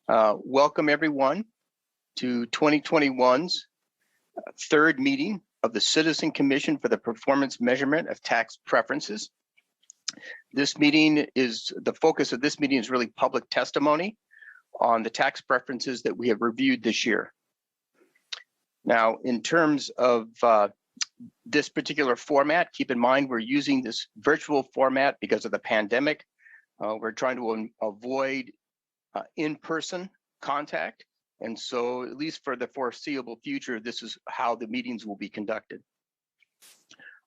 Welcome everyone to 2021's third meeting of the Citizen Commission for the Performance Measurement of Tax Preferences. This meeting is, the focus of this meeting is really public testimony on the tax preferences that we have reviewed this year. Now, in terms of this particular format, keep in mind we're using this virtual format because of the pandemic. We're trying to avoid in-person contact. And so at least for the foreseeable future, this is how the meetings will be conducted.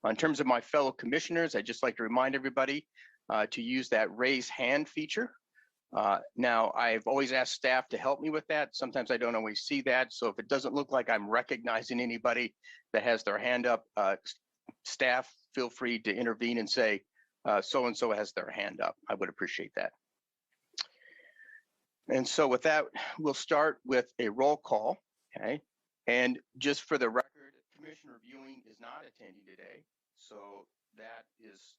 In terms of my fellow commissioners, I'd just like to remind everybody to use that raise hand feature. Now, I've always asked staff to help me with that. Sometimes I don't always see that. So if it doesn't look like I'm recognizing anybody that has their hand up, staff, feel free to intervene and say, so-and-so has their hand up. I would appreciate that. And so with that, we'll start with a roll call, okay? And just for the record, Commissioner Viewing is not attending today. So that is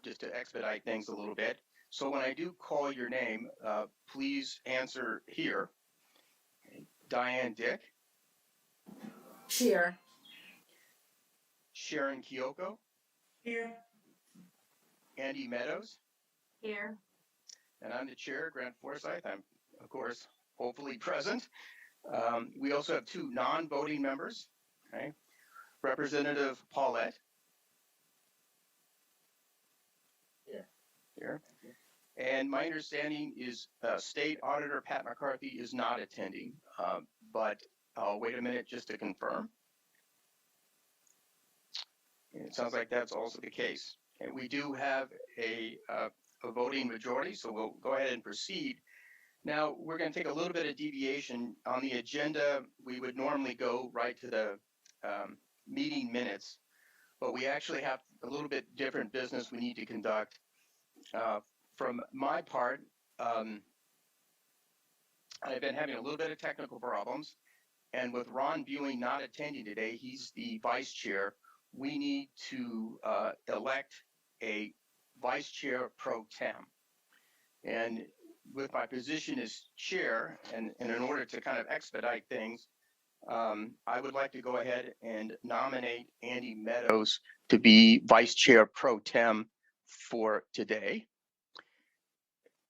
just to expedite things a little bit. So when I do call your name, please answer here. Okay. Diane Dick. Here. Sharon Kyoko. Here. Andy Meadows. Here. And I'm the chair, Grant Forsyth. I'm, of course, hopefully present. We also have two non-voting members, okay? Representative Paulette. Here. And my understanding is State Auditor Pat McCarthy is not attending, but I'll wait a minute just to confirm. And it sounds like that's also the case. And we do have a voting majority, so we'll go ahead and proceed. Now, we're going to take a little bit of deviation. On the agenda, we would normally go right to the meeting minutes, but we actually have a little bit different business we need to conduct. From my part, I've been having a little bit of technical problems, and with Ron Viewing not attending today, he's the vice chair. We need to elect a vice chair pro tem. And with my position as chair, and in order to kind of expedite things, I would like to go ahead and nominate Andy Meadows to be vice chair pro tem for today.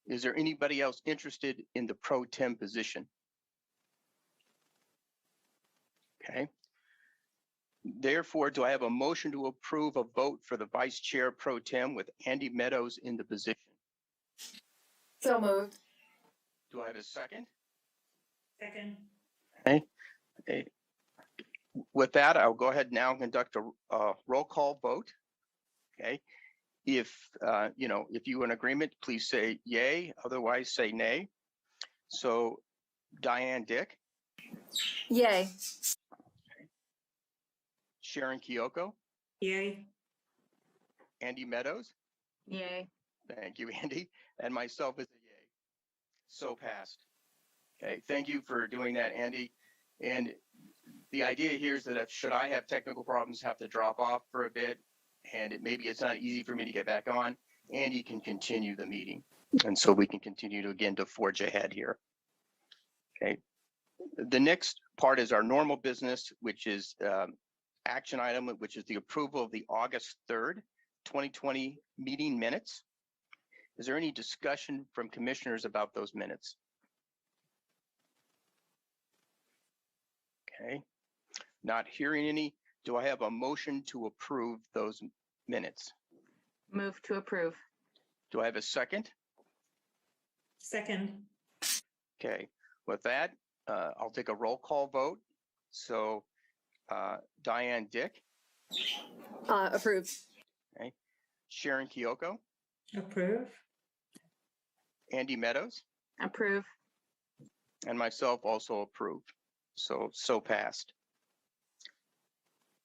Is there anybody else interested in the pro tem position? Okay. Therefore, do I have a motion to approve a vote for the vice chair pro tem with Andy Meadows in the position? So moved. Do I have a second? Second. Okay. With that, I'll go ahead now and conduct a roll call vote. Okay. If if you're in agreement, please say yay. Otherwise, say nay. So, Diane Dick. Yay. Sharon Kyoko. Yay. Andy Meadows. Yay. Thank you, Andy. And myself is a yay. So passed. Okay, thank you for doing that, Andy. And the idea here is that if should I have technical problems, have to drop off for a bit, and maybe it's not easy for me to get back on, Andy can continue the meeting. And so we can continue to forge ahead here. Okay. The next part is our normal business, which is action item, which is the approval of the August 3rd, 2020 meeting minutes. Is there any discussion from commissioners about those minutes? Okay, not hearing any. Do I have a motion to approve those minutes? Move to approve. Do I have a second? Second. Okay, with that, I'll take a roll call vote. So Diane Dick. Approve. Okay. Sharon Kyoko. Approve. Andy Meadows. Approve. And myself also approved. So passed.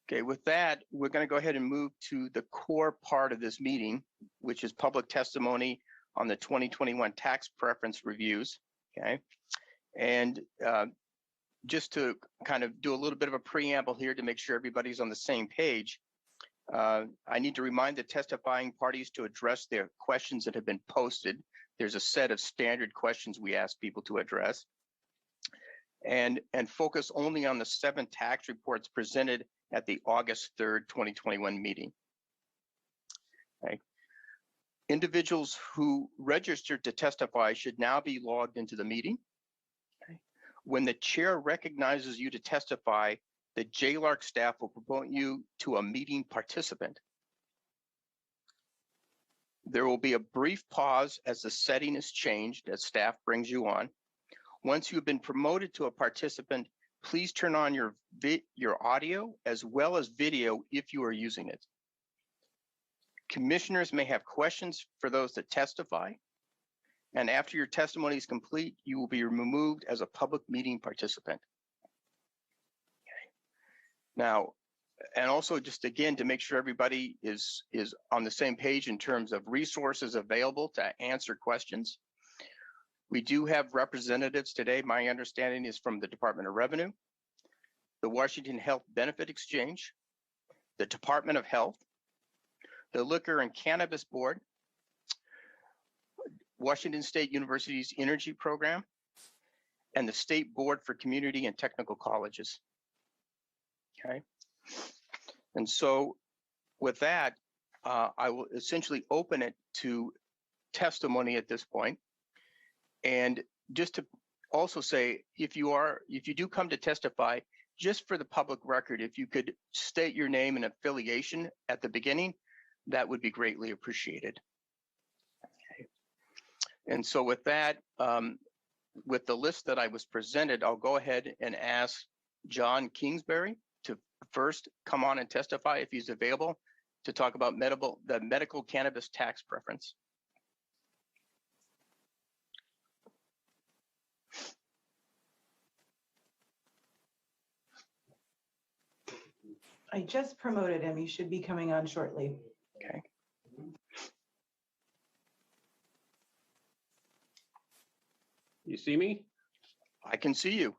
Okay, with that, we're going to go ahead and move to the core part of this meeting, which is public testimony on the 2021 tax preference reviews. Okay, and just to kind of do a little bit of a preamble here to make sure everybody's on the same page, I need to remind the testifying parties to address their questions that have been posted There's a set of standard questions we ask people to address, and focus only on the 7 tax reports presented at the August 3rd, 2021 meeting. Okay. Individuals who registered to testify should now be logged into the meeting. Okay. When the chair recognizes you to testify, the JLARC staff will promote you to a meeting participant. There will be a brief pause as the setting is changed as staff brings you on. Once you've been promoted to a participant, please turn on your audio as well as video if you are using it. Commissioners may have questions for those that testify, and after your testimony is complete, you will be removed as a public meeting participant. Okay. Now, and also just again, to make sure everybody is on the same page in terms of resources available to answer questions. We do have representatives today. My understanding is from the Department of Revenue, the Washington Health Benefit Exchange, the Department of Health, the Liquor and Cannabis Board, Washington State University's Energy Program, and the State Board for Community and Technical Colleges. Okay. And so with that, I will essentially open it to testimony at this point. And just to also say, if you do come to testify, just for the public record, if you could state your name and affiliation at the beginning, that would be greatly appreciated. Okay. And so with that, with the list that I was presented, I'll go ahead and ask John Kingsbury to first come on and testify if he's available to talk about the medical cannabis tax preference. I just promoted him. He should be coming on shortly. Okay. You see me? I can see you.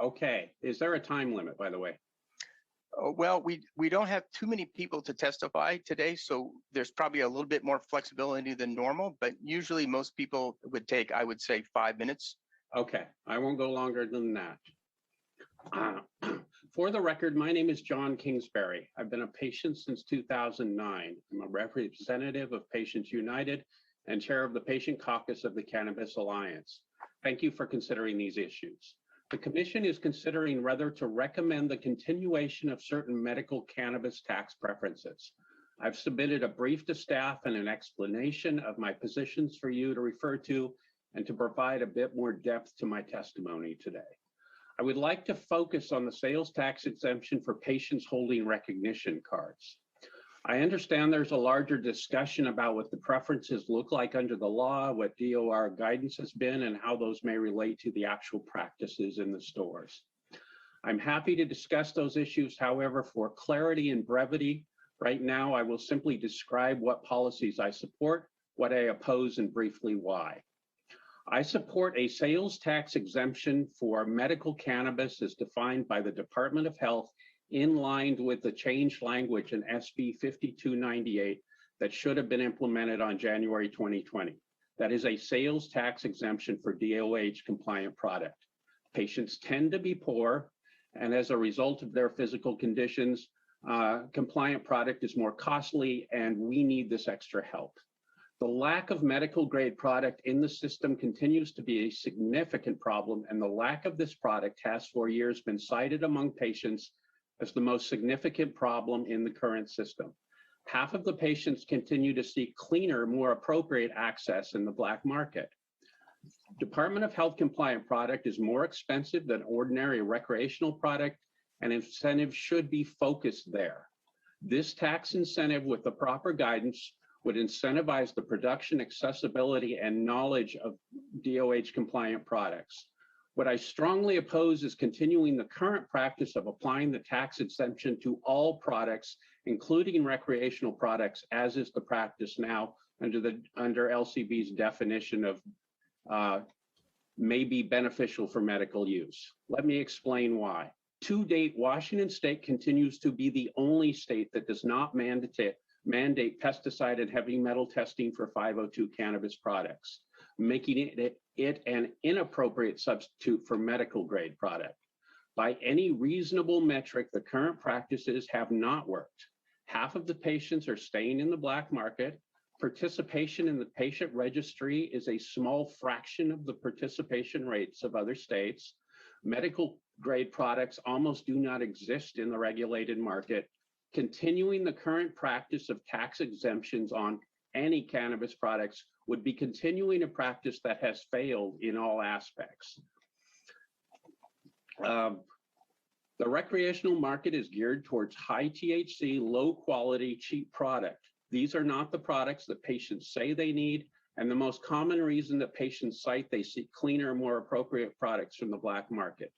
Okay. Is there a time limit, by the way? Well, we don't have too many people to testify today, so there's probably a little bit more flexibility than normal, but usually most people would take, I would say, 5 minutes. Okay. I won't go longer than that. For the record, my name is John Kingsbury. I've been a patient since 2009. I'm a representative of Patients United and chair of the Patient Caucus of the Cannabis Alliance. Thank you for considering these issues. The Commission is considering whether to recommend the continuation of certain medical cannabis tax preferences. I've submitted a brief to staff and an explanation of my positions for you to refer to and to provide a bit more depth to my testimony today. I would like to focus on the sales tax exemption for patients holding recognition cards. I understand there's a larger discussion about what the preferences look like under the law, what DOR guidance has been, and how those may relate to the actual practices in the stores. I'm happy to discuss those issues. However, for clarity and brevity, right now I will simply describe what policies I support, what I oppose, and briefly why. I support a sales tax exemption for medical cannabis as defined by the Department of Health, in line with the changed language in SB 5298 that should have been implemented on January 2020. That is a sales tax exemption for DOH compliant product. Patients tend to be poor, and as a result of their physical conditions, compliant product is more costly, and we need this extra help. The lack of medical grade product in the system continues to be a significant problem, and the lack of this product has for years been cited among patients as the most significant problem in the current system. Half of the patients continue to seek cleaner, more appropriate access in the black market. Department of Health compliant product is more expensive than ordinary recreational product, and incentives should be focused there. This tax incentive with the proper guidance would incentivize the production, accessibility, and knowledge of DOH compliant products. What I strongly oppose is continuing the current practice of applying the tax exemption to all products, including recreational products, as is the practice now under LCB's definition of may be beneficial for medical use. Let me explain why. To date, Washington State continues to be the only state that does not mandate pesticide and heavy metal testing for 502 cannabis products. making it an inappropriate substitute for medical grade product. By any reasonable metric, the current practices have not worked. Half of the patients are staying in the black market. Participation in the patient registry is a small fraction of the participation rates of other states. Medical grade products almost do not exist in the regulated market. Continuing the current practice of tax exemptions on any cannabis products would be continuing a practice that has failed in all aspects. The recreational market is geared towards high THC, low quality, cheap product. These are not the products that patients say they need, and the most common reason that patients cite they seek cleaner, more appropriate products from the black market.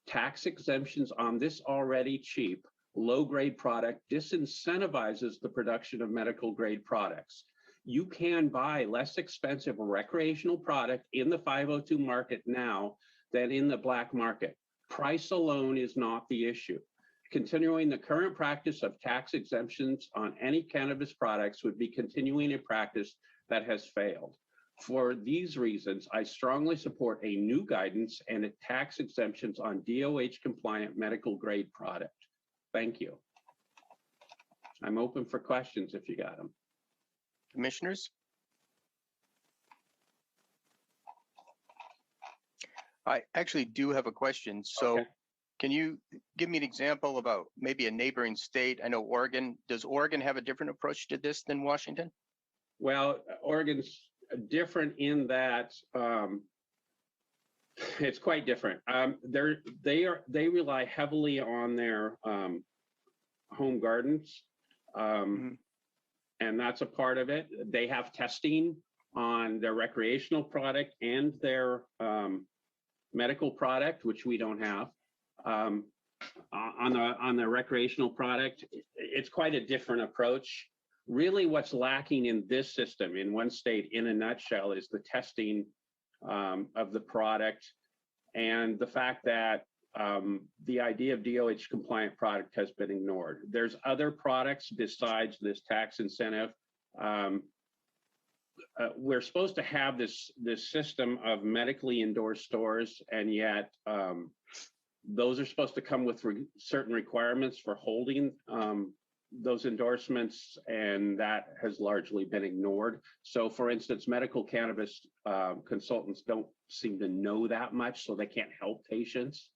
Tax exemptions on this already cheap, low-grade product disincentivizes the production of medical grade products. You can buy less expensive recreational product in the 502 market now than in the black market. Price alone is not the issue. Continuing the current practice of tax exemptions on any cannabis products would be continuing a practice that has failed. For these reasons, I strongly support a new guidance and tax exemptions on DOH compliant medical grade product. Thank you. I'm open for questions if you got them. Commissioners? I actually do have a question. So Okay. can you give me an example about maybe a neighboring state? I know Oregon. Does Oregon have a different approach to this than Washington? Well, Oregon's different in that it's quite different. They rely heavily on their home gardens, Mhm. and that's a part of it. They have testing on their recreational product and their medical product, which we don't have. On the recreational product, it's quite a different approach. Really, what's lacking in this system, in one state, in a nutshell, is the testing of the product and the fact that the idea of DOH compliant product has been ignored. There's other products besides this tax incentive. We're supposed to have this system of medically endorsed stores, and yet those are supposed to come with certain requirements for holding those endorsements, and that has largely been ignored. So for instance, medical cannabis consultants don't seem to know that much, so they can't help patients.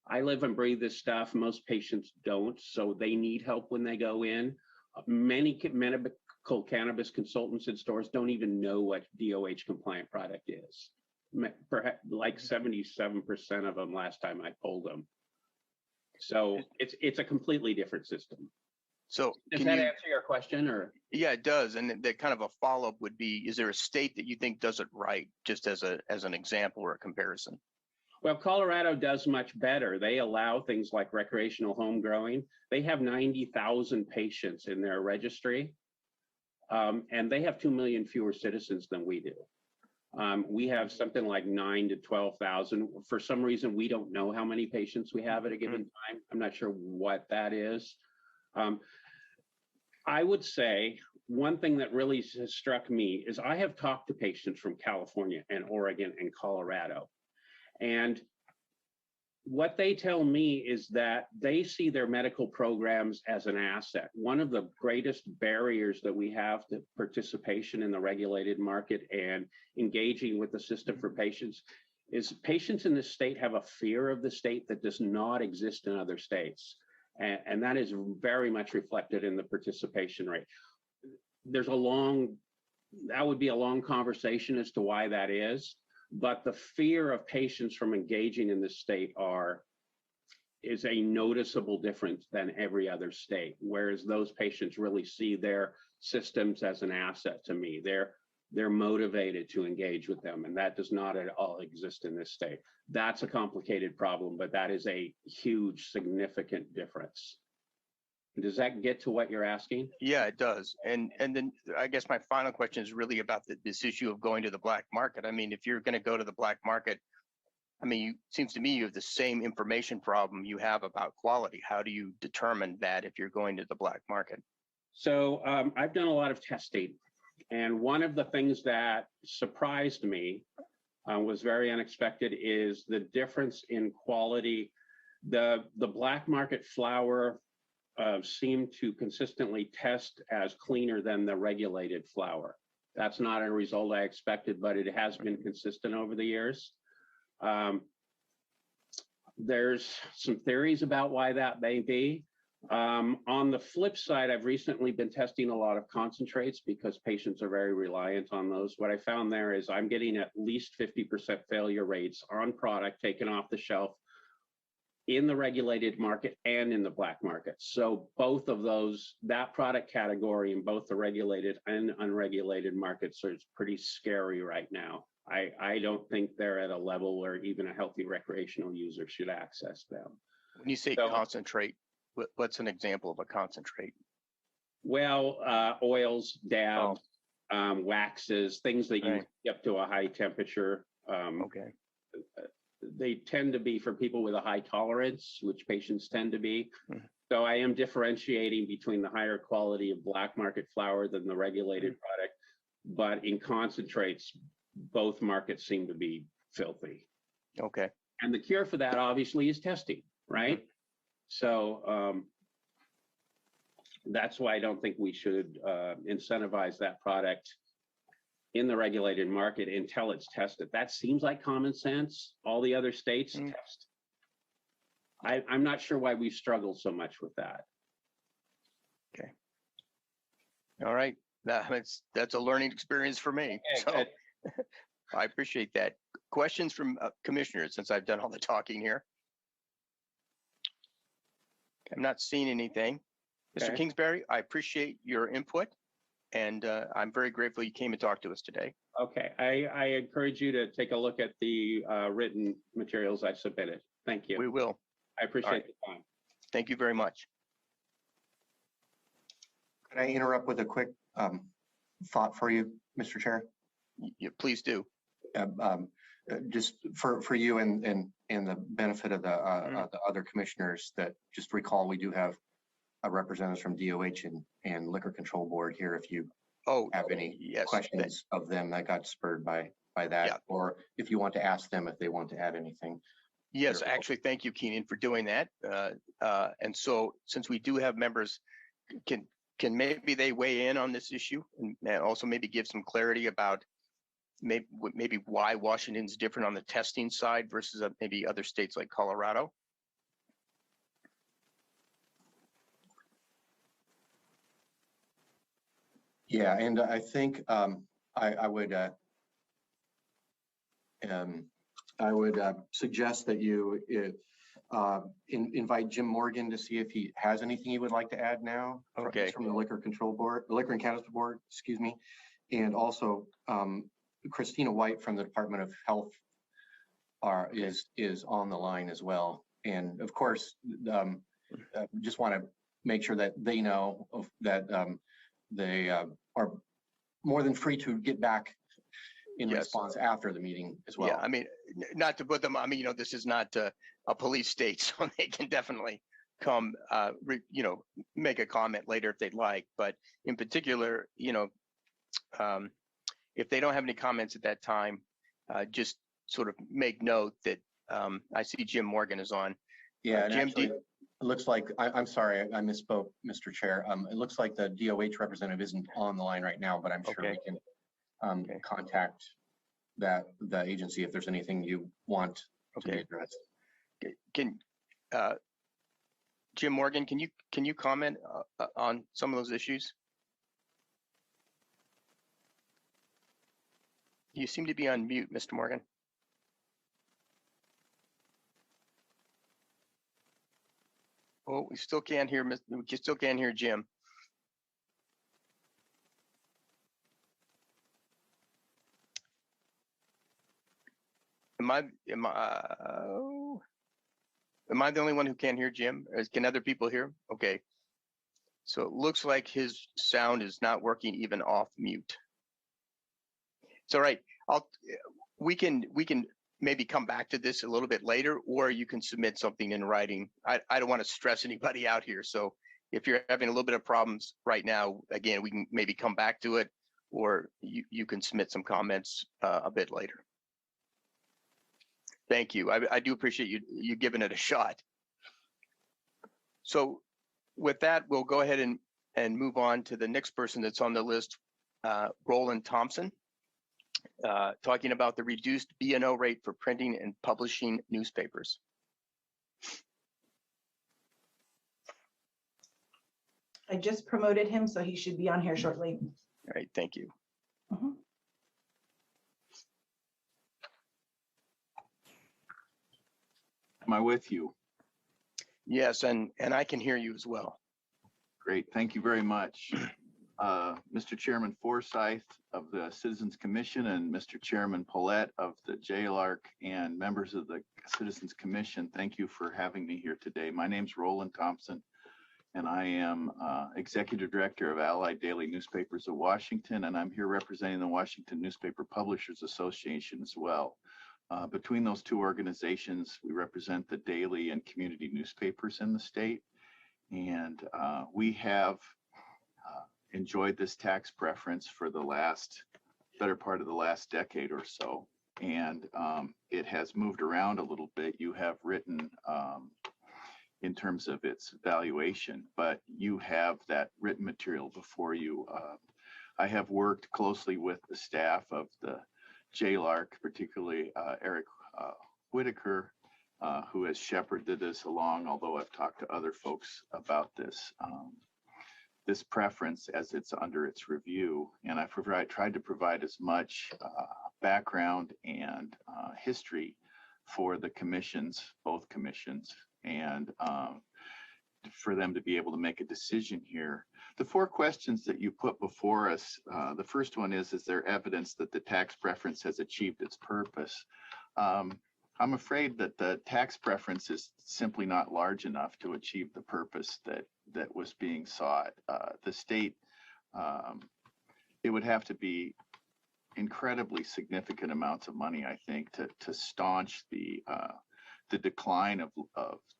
I live and breathe this stuff. Most patients don't, so they need help when they go in. Many medical cannabis consultants in stores don't even know what DOH compliant product is. Perhaps like 77% of them last time I polled them. So it's a completely different system. So Does can that you, answer your question, or? yeah, it does. And the kind of a follow-up would be, is there a state that you think does it right, just as an example or a comparison? Well, Colorado does much better. They allow things like recreational home growing. They have 90,000 patients in their registry, and they have 2 million fewer citizens than we do. We have something like 9,000 to 12,000. For some reason, we don't know how many patients we have at a given time. I'm not sure what that is. I would say one thing that really has struck me is I have talked to patients from California and Oregon and Colorado. And what they tell me is that they see their medical programs as an asset. One of the greatest barriers that we have to participation in the regulated market and engaging with the system for patients is patients in this state have a fear of the state that does not exist in other states. And that is very much reflected in the participation rate. That would be a long conversation as to why that is. But the fear of patients from engaging in this state is a noticeable difference than every other state, whereas those patients really see their systems as an asset to me. They're motivated to engage with them, and that does not at all exist in this state. That's a complicated problem, but that is a huge, significant difference. Does that get to what you're asking? Yeah, it does. And then I guess my final question is really about this issue of going to the black market. I mean, if you're going to go to the black market, I mean, it seems to me you have the same information problem you have about quality. How do you determine that if you're going to the black market? So I've done a lot of testing, And one of the things that surprised me was very unexpected is the difference in quality. The black market flour seemed to consistently test as cleaner than the regulated flour. That's not a result I expected, but it has been consistent over the years. There's some theories about why that may be. On the flip side, I've recently been testing a lot of concentrates because patients are very reliant on those. What I found there is I'm getting at least 50% failure rates on product taken off the shelf in the regulated market and in the black market. So both of those, that product category in both the regulated and unregulated markets is pretty scary right now. I don't think they're at a level where even a healthy recreational user should access them. When you say So- concentrate, what's an example of a concentrate? Well, oils, dabs, waxes, things that you Right. get up to a high temperature. Okay. They tend to be for people with a high tolerance, which patients tend to be. Mhm. So I am differentiating between the higher quality of black market flour than the regulated product. But in concentrates, both markets seem to be filthy. Okay. And the cure for that obviously is testing, right? So that's why I don't think we should incentivize that product in the regulated market until it's tested. That seems like common sense. All the other states test. I'm not sure why we struggle so much with that. All right. That's a learning experience for me. So good. I appreciate that. Questions from commissioners, since I've done all the talking here. I'm not seeing anything. Mr. Okay. Kingsbury, I appreciate your input, and I'm very grateful you came and talked to us today. Okay, I encourage you to take a look at the written materials I submitted. Thank you. We will. I appreciate right. the time. Thank you very much. Can I interrupt with a quick thought for you, Mr. Chair? Please do. Just for you and the benefit of the other commissioners, that just recall we do have representatives from DOH and Liquor Control Board here if you Oh, have any yes. questions of them that got spurred by that, Yeah. or if you want to ask them if they want to add anything. Yes, Wonderful. actually, thank you, Keenan, for doing that. And so since we do have members, can maybe they weigh in on this issue and also maybe give some clarity about maybe why Washington's different on the testing side versus maybe other states like Colorado? Yeah, and I think I would suggest that you invite Jim Morgan to see if he has anything he would like to add now. Okay. From the Liquor Control Board, Liquor and Cannabis Board, excuse me, and also Christina White from the Department of Health is on the line as well. And of course, just want to make sure that they know that they are more than free to get back in Yes. response after the meeting as well. Yeah, I mean, not to put them, I mean, this is not a police state, so they can definitely come, make a comment later if they'd like. But in particular, if they don't have any comments at that time, just sort of make note that I see Jim Morgan is on. Yeah, and Jim, actually, it looks like, I'm sorry, I misspoke, Mr. Chair. It looks like the DOH representative isn't on the line right now, but I'm sure Okay. we can Okay. contact the agency if there's anything you want to be Okay. addressed. Can Jim Morgan, can you comment on some of those issues? You seem to be on mute, Mr. Morgan. Oh, we still can't hear, we still can't hear Jim. Am I the only one who can't hear Jim? Or can other people hear? Okay. So it looks like his sound is not working even off mute. It's all right. We can maybe come back to this a little bit later, or you can submit something in writing. I don't want to stress anybody out here. So if you're having a little bit of problems right now, again, we can maybe come back to it, or you can submit some comments a bit later. Thank you. I do appreciate you giving it a shot. So with that, we'll go ahead and move on to the next person that's on the list, Roland Thompson, talking about the reduced B&O rate for printing and publishing newspapers. I just promoted him, so he should be on here shortly. All right, thank you. Mhm. Am I with you? Yes, and I can hear you as well. Great, thank you very much. Mr. Chairman Forsyth of the Citizens Commission and Mr. Chairman Paulette of the JLARC and members of the Citizens Commission, thank you for having me here today. My name's Roland Thompson, and I am Executive Director of Allied Daily Newspapers of Washington, and I'm here representing the Washington Newspaper Publishers Association as well. Between those two organizations, we represent the daily and community newspapers in the state, and we have enjoyed this tax preference for the better part of the last decade or so, and it has moved around a little bit. You have written in terms of its valuation, but you have that written material before you. I have worked closely with the staff of the JLARC, particularly Eric Whitaker, who has shepherded this along, although I've talked to other folks about this preference as it's under its review. And I tried to provide as much background and history for the commissions, both commissions, and for them to be able to make a decision here. The 4 questions that you put before us, the first one is there evidence that the tax preference has achieved its purpose? I'm afraid that the tax preference is simply not large enough to achieve the purpose that was being sought. The state, it would have to be incredibly significant amounts of money, I think, to staunch the decline of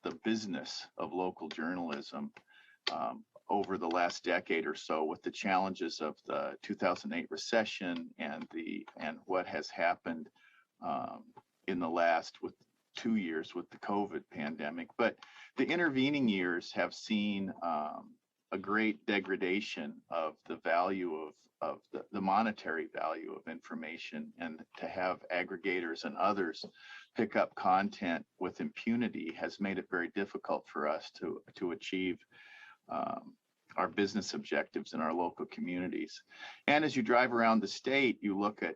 the business of local journalism over the last decade or so, with the challenges of the 2008 recession and what has happened in the last 2 years with the COVID pandemic. But the intervening years have seen a great degradation of the value of the monetary value of information, and to have aggregators and others pick up content with impunity has made it very difficult for us to achieve our business objectives in our local communities. And as you drive around the state, you look at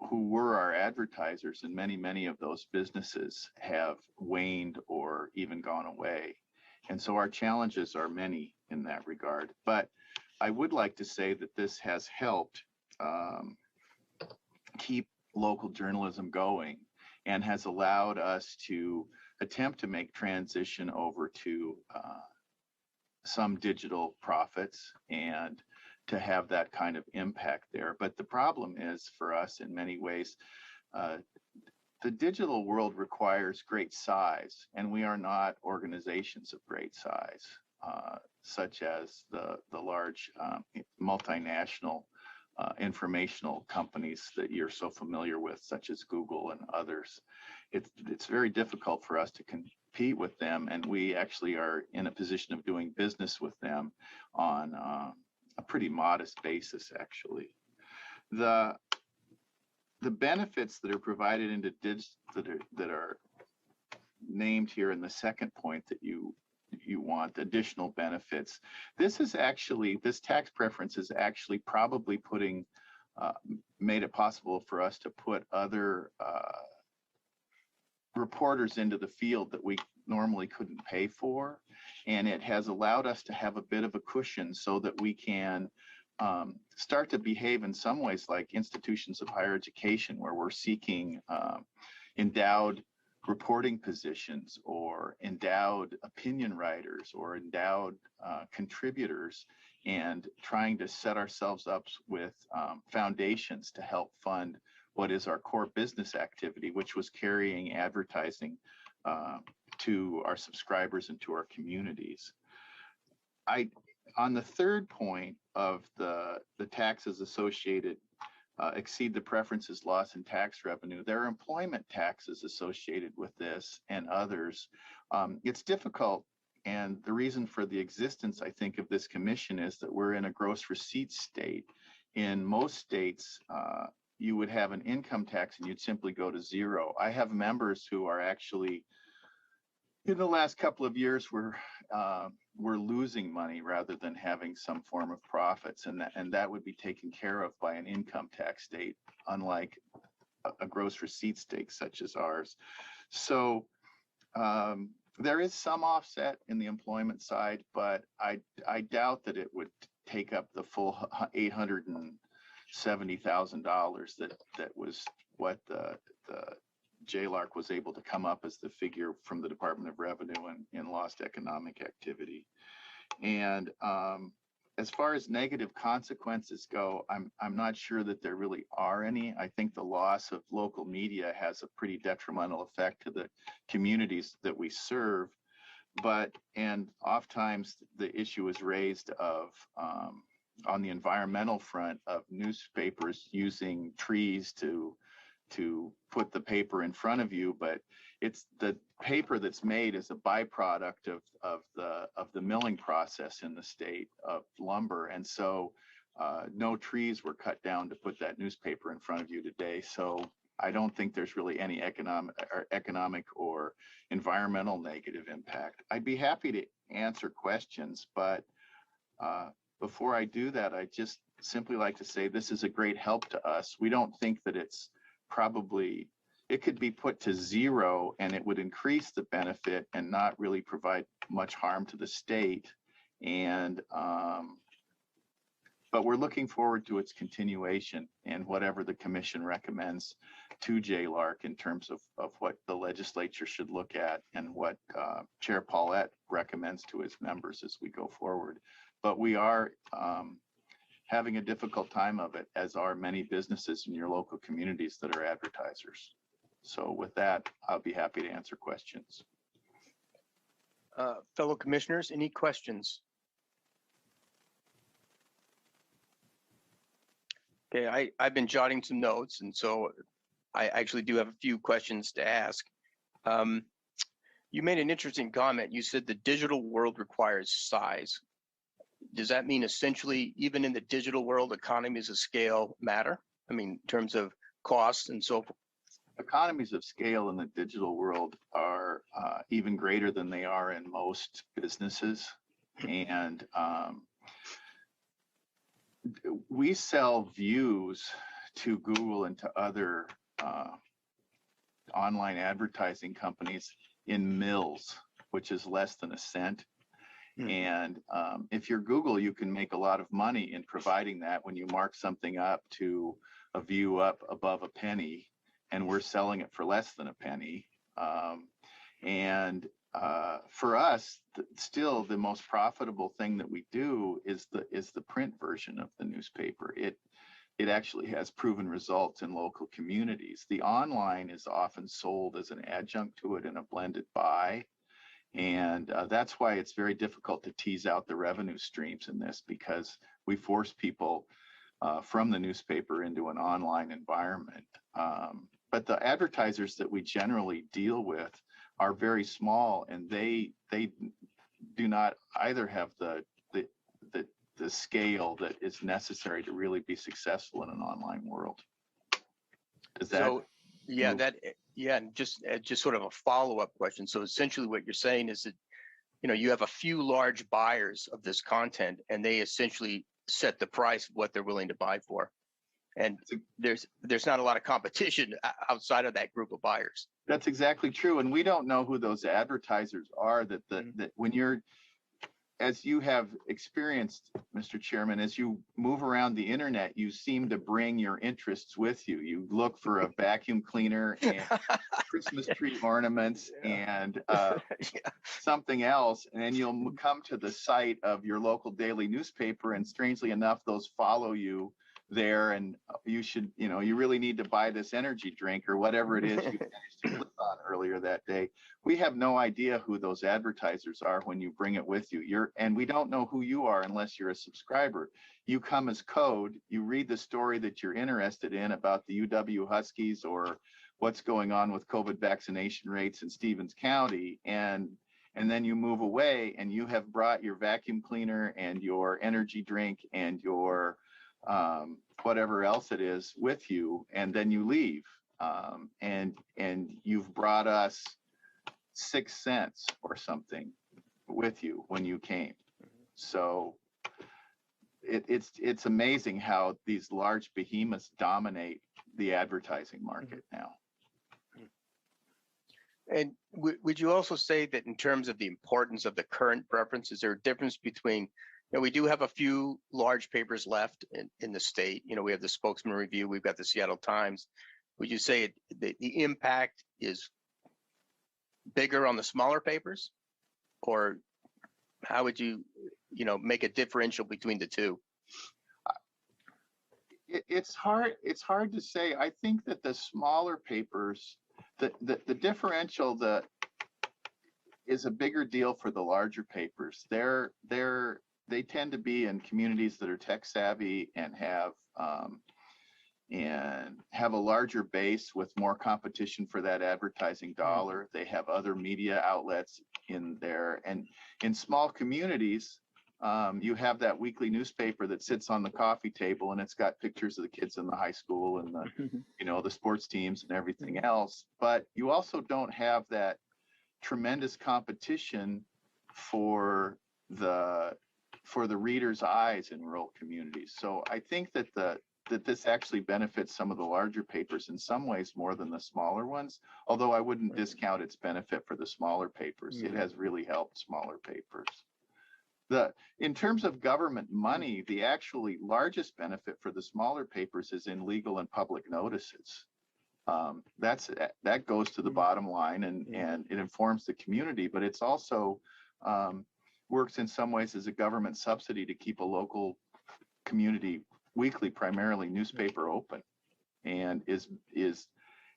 who were our advertisers, and many of those businesses have waned or even gone away. And so our challenges are many in that regard. But I would like to say that this has helped keep local journalism going, and has allowed us to attempt to make transition over to some digital profits and to have that kind of impact there. But the problem is, for us in many ways, the digital world requires great size, and we are not organizations of great size, such as the large multinational informational companies that you're so familiar with, such as Google and others. It's very difficult for us to compete with them, and we actually are in a position of doing business with them on a pretty modest basis, actually. The benefits that are provided into that are named here in the second point that you want, additional benefits. This tax preference is actually probably made it possible for us to put other reporters into the field that we normally couldn't pay for. And it has allowed us to have a bit of a cushion so that we can start to behave in some ways like institutions of higher education, where we're seeking endowed reporting positions, or endowed opinion writers, or endowed contributors, and trying to set ourselves up with foundations to help fund what is our core business activity, which was carrying advertising to our subscribers and to our communities. on the third point of the taxes associated exceed the preferences loss in tax revenue, there are employment taxes associated with this and others. It's difficult. And the reason for the existence, I think, of this commission is that we're in a gross receipts state. In most states, you would have an income tax and you'd simply go to zero. I have members who are actually, in the last couple of years, we're losing money rather than having some form of profits, and that would be taken care of by an income tax state, unlike a gross receipt state such as ours. So there is some offset in the employment side, but I doubt that it would take up the full $870,000 that was what the JLARC was able to come up as the figure from the Department of Revenue and lost economic activity. And as far as negative consequences go, I'm not sure that there really are any. I think the loss of local media has a pretty detrimental effect to the communities that we serve. And oftentimes the issue is raised of on the environmental front of newspapers using trees to put the paper in front of you, but it's the paper that's made as a byproduct of the milling process in the state of lumber. And so no trees were cut down to put that newspaper in front of you today. So I don't think there's really any economic or environmental negative impact. I'd be happy to answer questions, but before I do that, I just simply like to say this is a great help to us. We don't think that it's probably, it could be put to zero and it would increase the benefit and not really provide much harm to the state. And but we're looking forward to its continuation and whatever the commission recommends to JLARC in terms of what the legislature should look at and what Chair Paulette recommends to his members as we go forward. But we are having a difficult time of it, as are many businesses in your local communities that are advertisers. So with that, I'll be happy to answer questions. Fellow commissioners, any questions? Okay, I've been jotting some notes, and so I actually do have a few questions to ask. You made an interesting comment. You said the digital world requires size. Does that mean essentially, even in the digital world, economies of scale matter? I mean, in terms of costs and so forth? Economies of scale in the digital world are even greater than they are in most businesses. And we sell views to Google and to other online advertising companies in mils, which is less than a cent. And if you're Google, you can make a lot of money in providing that when you mark something up to a view up above a penny, and we're selling it for less than a penny. For us, still the most profitable thing that we do is the print version of the newspaper. It actually has proven results in local communities. The online is often sold as an adjunct to it in a blended buy. And that's why it's very difficult to tease out the revenue streams in this, because we force people from the newspaper into an online environment. But the advertisers that we generally deal with are very small, and they do not either have the scale that is necessary to really be successful in an online world. Does that? So, yeah, and just sort of a follow-up question. So essentially what you're saying is that, you have a few large buyers of this content, and they essentially set the price of what they're willing to buy for. And there's not a lot of competition outside of that group of buyers. That's exactly true. And we don't know who those advertisers are that when you're, as you have experienced, Mr. Chairman, as you move around the internet, you seem to bring your interests with you. You look for a vacuum cleaner and Christmas tree ornaments and something else. And then you'll come to the site of your local daily newspaper. And strangely enough, those follow you there, and you should, you really need to buy this energy drink or whatever it is you managed to click marathon earlier that day. We have no idea who those advertisers are when you bring it with you. And we don't know who you are unless you're a subscriber. You come as code, you read the story that you're interested in about the UW Huskies or what's going on with COVID vaccination rates in Stevens County, and then you move away and you have brought your vacuum cleaner and your energy drink and your whatever else it is with you, and then you leave. And you've brought us 6 cents or something with you when you came. So it's amazing how these large behemoths dominate the advertising market now. And would you also say that in terms of the importance of the current preference, is there a difference between, we do have a few large papers left in the state. We have the Spokesman Review, we've got the Seattle Times. Would you say the impact is bigger on the smaller papers? Or how would you, make a differential between the two? It's hard to say. I think that the smaller papers, the differential that is a bigger deal for the larger papers. They tend to be in communities that are tech savvy and have a larger base with more competition for that advertising dollar. They have other media outlets in there, and in small communities, you have that weekly newspaper that sits on the coffee table and it's got pictures of the kids in the high school and the the sports teams and everything else. But you also don't have that tremendous competition for the reader's eyes in rural communities. So I think that this actually benefits some of the larger papers in some ways more than the smaller ones, although I wouldn't discount its benefit for the smaller papers. It has really helped smaller papers. In terms of government money, the actually largest benefit for the smaller papers is in legal and public notices. That goes to the bottom line and it informs the community, but it's also works in some ways as a government subsidy to keep a local community weekly, primarily newspaper open, and is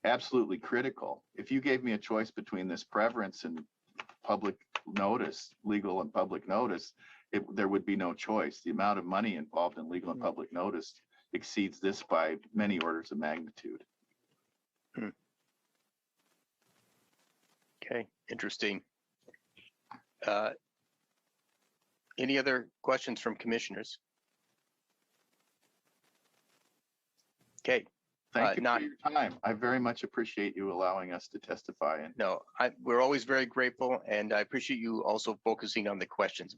absolutely critical. If you gave me a choice between this preference and public notice, legal and public notice, there would be no choice. The amount of money involved in legal and public notice exceeds this by many orders of magnitude. Okay, interesting. Any other questions from commissioners? Okay. Thank you for your time. I very much appreciate you allowing us to testify. And No, we're always very grateful, and I appreciate you also focusing on the questions.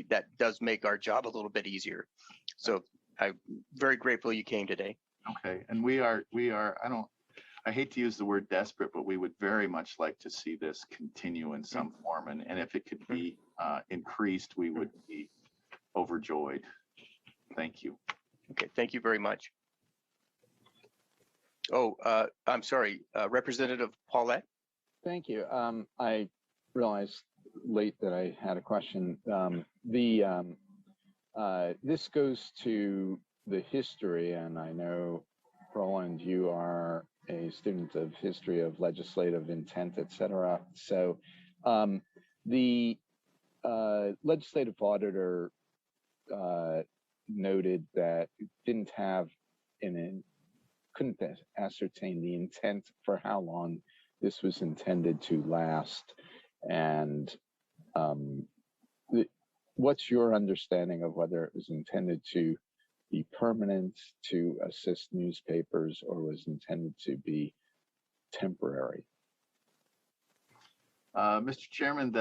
That does make our job a little bit easier. So I'm very grateful you came today. okay, and we are. I hate to use the word desperate, but we would very much like to see this continue in some form, and if it could be increased, we would be overjoyed. Thank you. Okay, thank you very much. Oh, I'm sorry, Representative Paulette. Thank you. I realized late that I had a question. This goes to the history, and I know, Roland, you are a student of history of legislative intent, et cetera. So the legislative auditor noted that it didn't have couldn't ascertain the intent for how long this was intended to last. And what's your understanding of whether it was intended to be permanent, to assist newspapers, or was intended to be temporary? Mr. Chairman,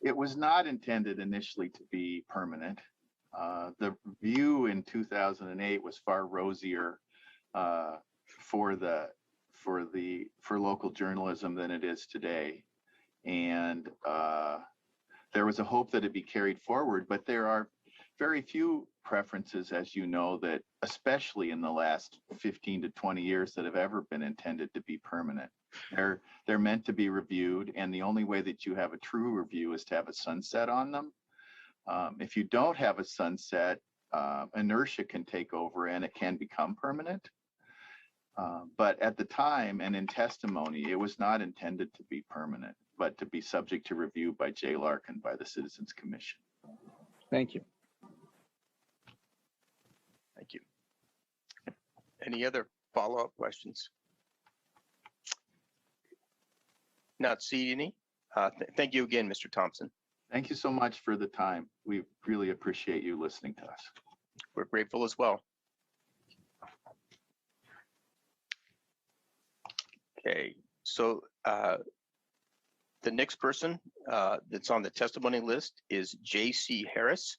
it was not intended initially to be permanent. The view in 2008 was far rosier for local journalism than it is today, and there was a hope that it be carried forward. But there are very few preferences, as you know, that especially in the last 15 to 20 years that have ever been intended to be permanent. They're meant to be reviewed, and the only way that you have a true review is to have a sunset on them. If you don't have a sunset, inertia can take over and it can become permanent. But at the time and in testimony, it was not intended to be permanent, but to be subject to review by JLARC and by the Citizens Commission. Thank you. Thank you. Any other follow-up questions? Not see any. Thank you again, Mr. Thompson. Thank you so much for the time. We really appreciate you listening to us. We're grateful as well. Okay, so the next person that's on the testimony list is J.C. Harris.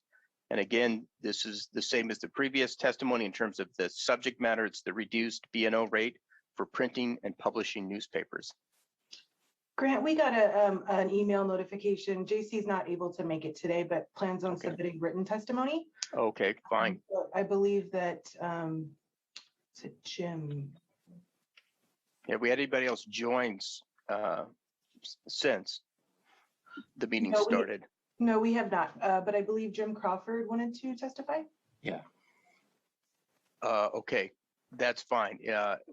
And again, this is the same as the previous testimony in terms of the subject matter. It's the reduced B&O rate for printing and publishing newspapers. Grant, we got an email notification. JC's not able to make it today, but plans on Okay. submitting written testimony. Okay, fine. So I believe that, is it Jim? Have we had anybody else joins since the meeting No, started? No, we have not, but I believe Jim Crawford wanted to testify. Okay, that's fine.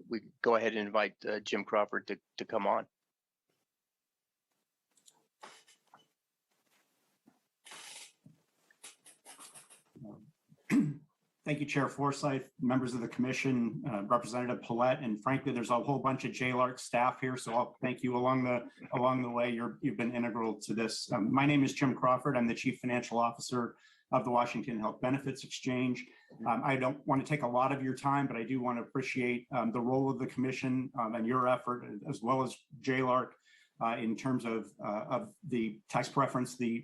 We go ahead and invite Jim Crawford to come on. Thank you, Chair Forsyth, members of the commission, Representative Paulette, and frankly, there's a whole bunch of JLARC staff here, so I'll thank you along the way. You've been integral to this. My name is Jim Crawford. I'm the Chief Financial Officer of the Washington Health Benefits Exchange. I don't want to take a lot of your time, but I do want to appreciate the role of the commission and your effort, as well as JLARC, in terms of the tax preference that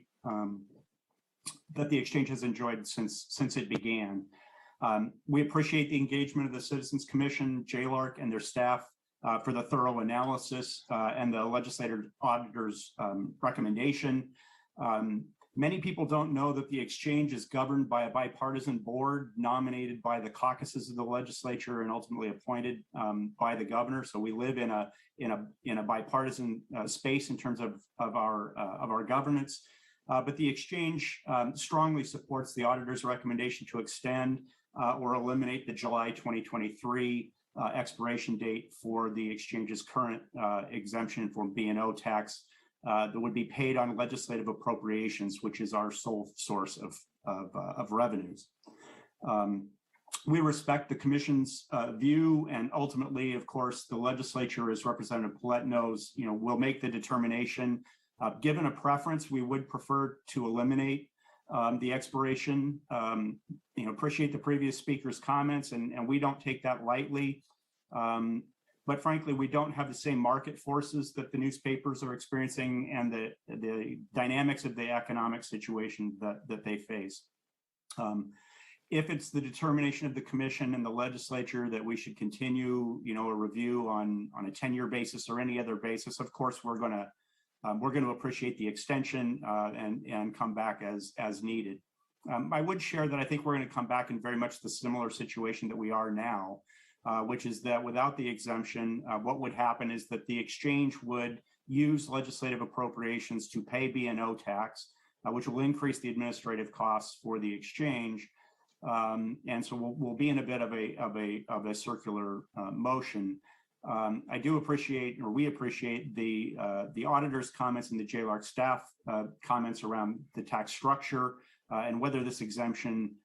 the exchange has enjoyed since it began. We appreciate the engagement of the Citizens Commission, JLARC, and their staff for the thorough analysis and the legislative auditor's recommendation. Many people don't know that the exchange is governed by a bipartisan board nominated by the caucuses of the legislature and ultimately appointed by the governor. So we live in a bipartisan space in terms of our governance. But the exchange strongly supports the auditor's recommendation to extend or eliminate the July 2023 expiration date for the exchange's current exemption for B&O tax that would be paid on legislative appropriations, which is our sole source of revenues. We respect the commission's view, and ultimately, of course, the legislature, as Representative Paulette knows, will make the determination. Given a preference, we would prefer to eliminate the expiration. Appreciate the previous speaker's comments, and we don't take that lightly. But frankly, we don't have the same market forces that the newspapers are experiencing and the dynamics of the economic situation that they face. If it's the determination of the commission and the legislature that we should continue, a review on a 10-year basis or any other basis, of course, we're going to appreciate the extension and come back as needed. I would share that I think we're going to come back in very much the similar situation that we are now, which is that without the exemption, what would happen is that the exchange would use legislative appropriations to pay B&O tax, which will increase the administrative costs for the exchange. And so we'll be in a bit of a circular motion. I do appreciate, or we appreciate the auditor's comments and the JLARC staff comments around the tax structure and whether this exemption,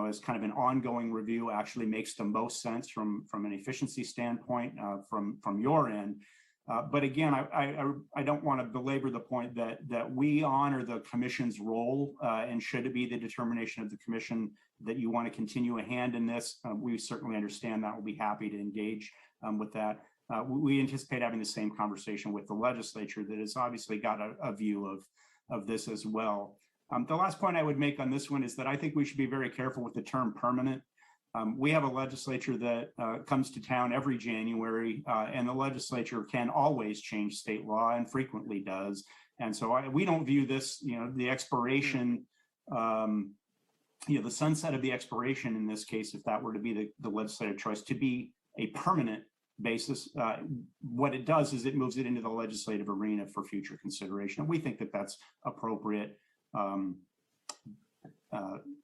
as kind of an ongoing review actually makes the most sense from an efficiency standpoint from your end. But again, I don't want to belabor the point that we honor the commission's role, and should it be the determination of the commission that you want to continue a hand in this, we certainly understand that. We'll be happy to engage with that. We anticipate having the same conversation with the legislature that has obviously got a view of this as well. The last point I would make on this one is that I think we should be very careful with the term permanent. We have a legislature that comes to town every January, and the legislature can always change state law and frequently does. And so we don't view this, the expiration, the sunset of the expiration in this case, if that were to be the legislative choice, to be a permanent basis. What it does is it moves it into the legislative arena for future consideration. And we think that that's appropriate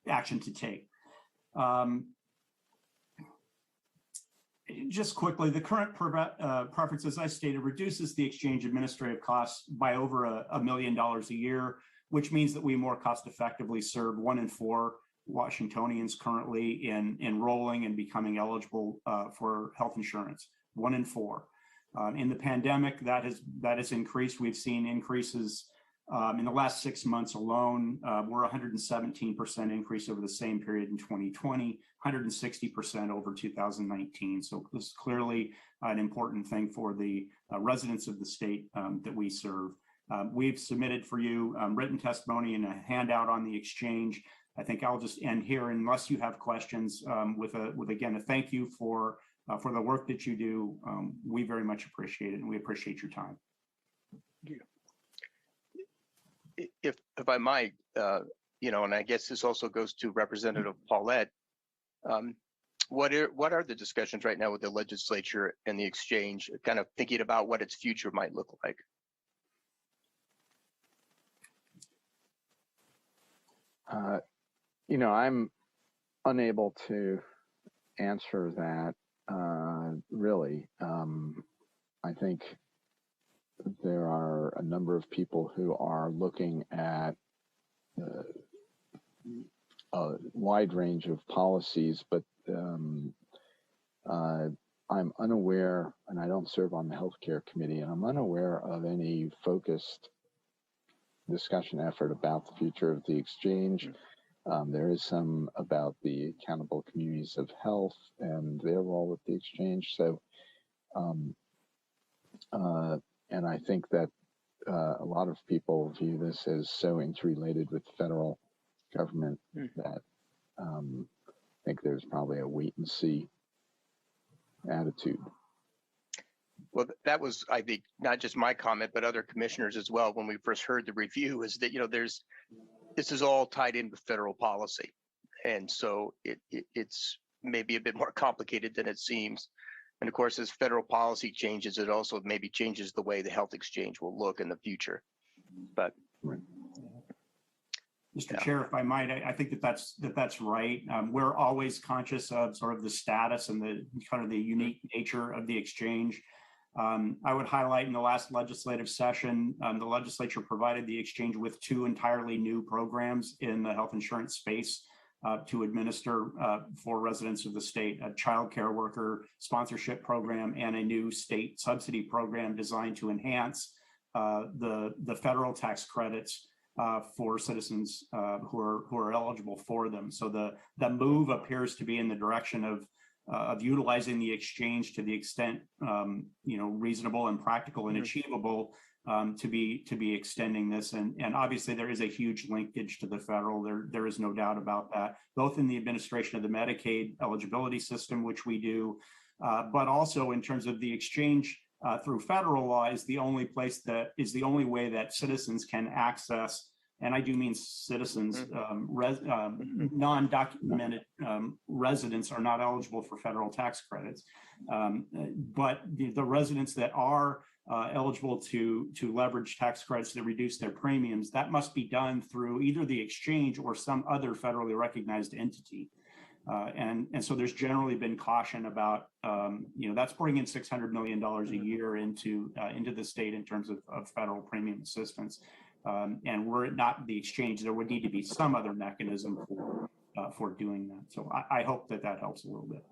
action to take. Just quickly, the current preference, as I stated, reduces the exchange administrative costs by over $1 million a year, which means that we more cost effectively serve 1 in 4 Washingtonians currently in enrolling and becoming eligible for health insurance. 1 in 4. In the pandemic, that has increased. We've seen increases in the last 6 months alone. We're 117% increase over the same period in 2020, 160% over 2019. So this is clearly an important thing for the residents of the state that we serve. We've submitted for you written testimony and a handout on the exchange. I think I'll just end here unless you have questions with again, a thank you for the work that you do. We very much appreciate it, and we appreciate your time. If I might, and I guess this also goes to Representative Paulette. What are the discussions right now with the legislature and the exchange, kind of thinking about what its future might look like? I'm unable to answer that really. I think there are a number of people who are looking at a wide range of policies, but I'm unaware, and I don't serve on the healthcare committee, and I'm unaware of any focused discussion effort about the future of the exchange. There is some about the accountable communities of health and their role with the exchange. So, and I think that a lot of people view this as so interrelated with the federal government that I think there's probably a wait and see attitude. Well, that was, I think, not just my comment, but other commissioners as well when we first heard the review, is that, this is all tied in with federal policy. And so it's maybe a bit more complicated than it seems. And of course, as federal policy changes, it also maybe changes the way the health exchange will look in the future. But Mr. Chair, if I might, I think that's right. We're always conscious of sort of the status and the kind of the unique nature of the exchange. I would highlight in the last legislative session, the legislature provided the exchange with 2 entirely new programs in the health insurance space to administer for residents of the state: a child care worker sponsorship program and a new state subsidy program designed to enhance the federal tax credits for citizens who are eligible for them. So the move appears to be in the direction of utilizing the exchange to the extent reasonable and practical and achievable to be extending this. And obviously there is a huge linkage to the federal. There is no doubt about that, both in the administration of the Medicaid eligibility system, which we do, but also in terms of the exchange through federal law is the only way that citizens can access, and I do mean citizens, non-documented residents are not eligible for federal tax credits. But the residents that are eligible to leverage tax credits to reduce their premiums, that must be done through either the exchange or some other federally recognized entity. And so there's generally been caution about, that's bringing $600 million a year into the state in terms of federal premium assistance. And were it not the exchange, there would need to be some other mechanism for doing that. So I hope that helps a little bit.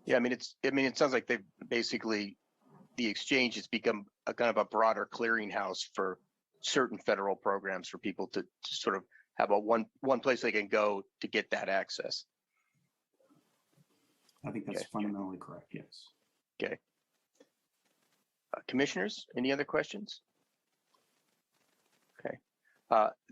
yeah, it sounds like they've basically, the exchange has become a kind of a broader clearinghouse for certain federal programs for people to sort of have a one place they can go to get that access. I think that's fundamentally correct, yes. Okay. Commissioners, any other questions? Okay.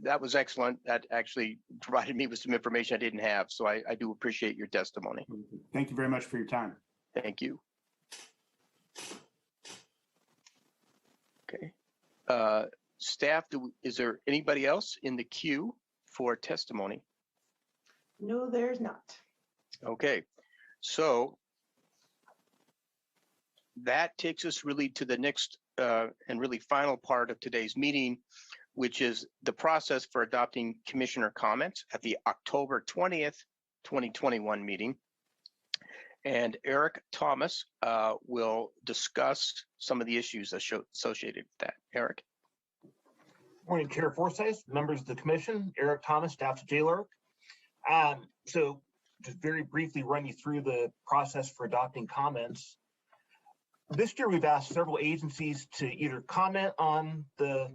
That was excellent. That actually provided me with some information I didn't have. So I do appreciate your testimony. Thank you very much for your time. Thank you. Okay. Staff, is there anybody else in the queue for testimony? No, there's not. Okay. So that takes us really to the next and really final part of today's meeting, which is the process for adopting commissioner comments at the October 20th, 2021 meeting. And Eric Thomas will discuss some of the issues associated with that. Eric? Morning, Chair Forsyth, members of the commission, Eric Thomas, staff to JLARC. So just very briefly run you through the process for adopting comments. This year, we've asked several agencies to either comment on the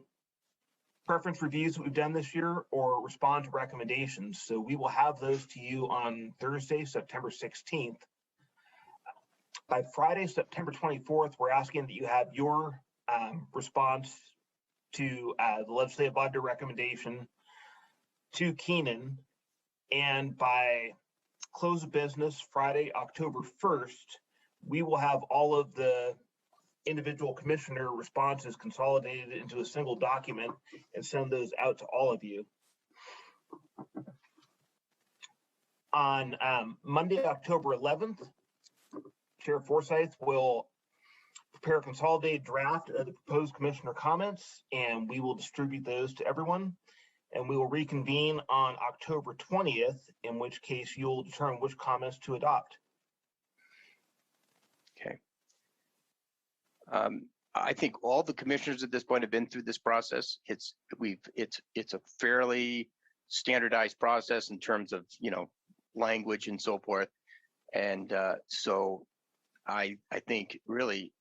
preference reviews that we've done this year or respond to recommendations. So we will have those to you on Thursday, September 16th. By Friday, September 24th, we're asking that you have your response to the legislative auditor recommendation to Keenan. And by close of business, Friday, October 1st, we will have all of the individual commissioner responses consolidated into a single document and send those out to all of you. On Monday, October 11th, Chair Forsyth will prepare a consolidated draft of the proposed commissioner comments, and we will distribute those to everyone. And we will reconvene on October 20th, in which case you'll determine which comments to adopt. Okay. I think all the commissioners at this point have been through this process. It's a fairly standardized process in terms of, language and so forth. And so I think really,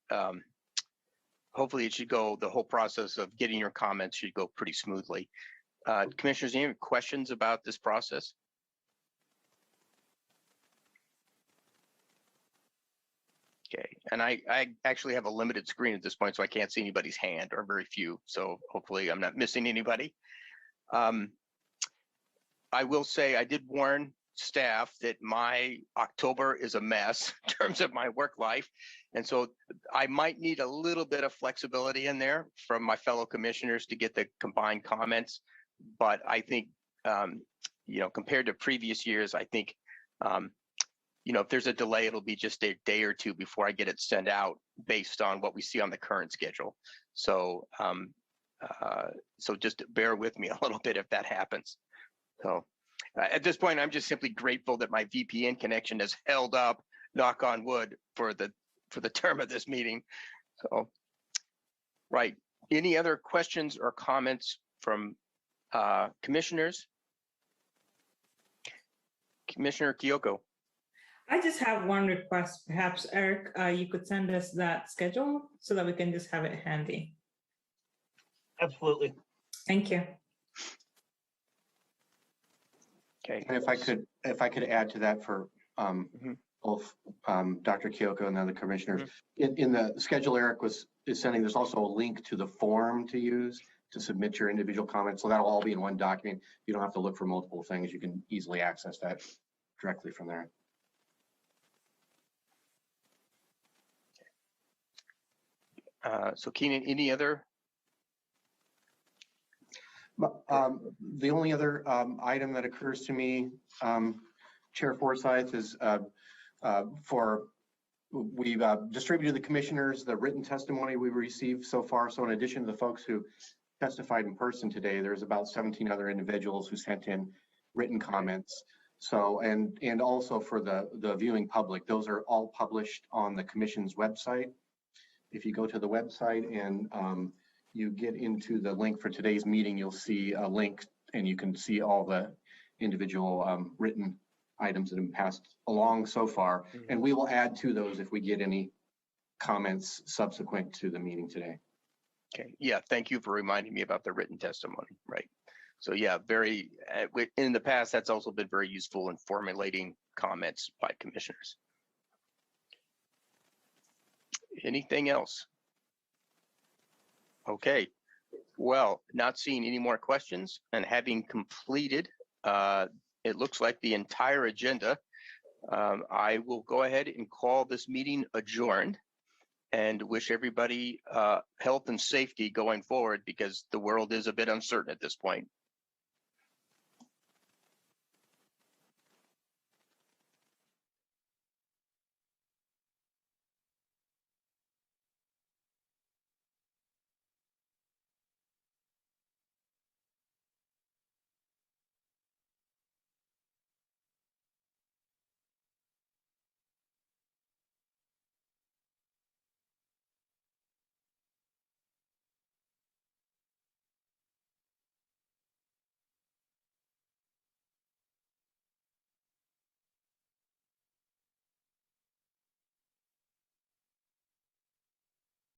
hopefully it should go, the whole process of getting your comments should go pretty smoothly. Commissioners, any questions about this process? Okay, and I actually have a limited screen at this point, so I can't see anybody's hand, or very few. So hopefully I'm not missing anybody. I will say I did warn staff that my October is a mess in terms of my work life. And so I might need a little bit of flexibility in there from my fellow commissioners to get the combined comments. But I think, compared to previous years, I think, if there's a delay, it'll be just a day or two before I get it sent out based on what we see on the current schedule. So, so just bear with me a little bit if that happens. So at this point, I'm just simply grateful that my VPN connection has held up, knock on wood, for the term of this meeting. So, right. Any other questions or comments from commissioners? Commissioner Kyoko. I just have one request. Perhaps, Eric, you could send us that schedule so that we can just have it handy. Absolutely. Thank you. Okay. And if I could add to that for both Dr. Kyoko and the other commissioners, in the schedule Eric is sending, there's also a link to the form to use to submit your individual comments. So that'll all be in one document. You don't have to look for multiple things. You can easily access that directly from there. So Keenan, any other? The only other item that occurs to me, Chair Forsyth, is we've distributed the commissioners the written testimony we've received so far. So in addition to the folks who testified in person today, there's about 17 other individuals who sent in written comments. So, and also for the viewing public, those are all published on the commission's website. If you go to the website and you get into the link for today's meeting, you'll see a link and you can see all the individual written items that have been passed along so far. And we will add to those if we get any comments subsequent to the meeting today. Okay, yeah, thank you for reminding me about the written testimony, right? So yeah, in the past, that's also been very useful in formulating comments by commissioners. Anything else? Okay, well, not seeing any more questions and having completed, it looks like the entire agenda, I will go ahead and call this meeting adjourned and wish everybody health and safety going forward, because the world is a bit uncertain at this point.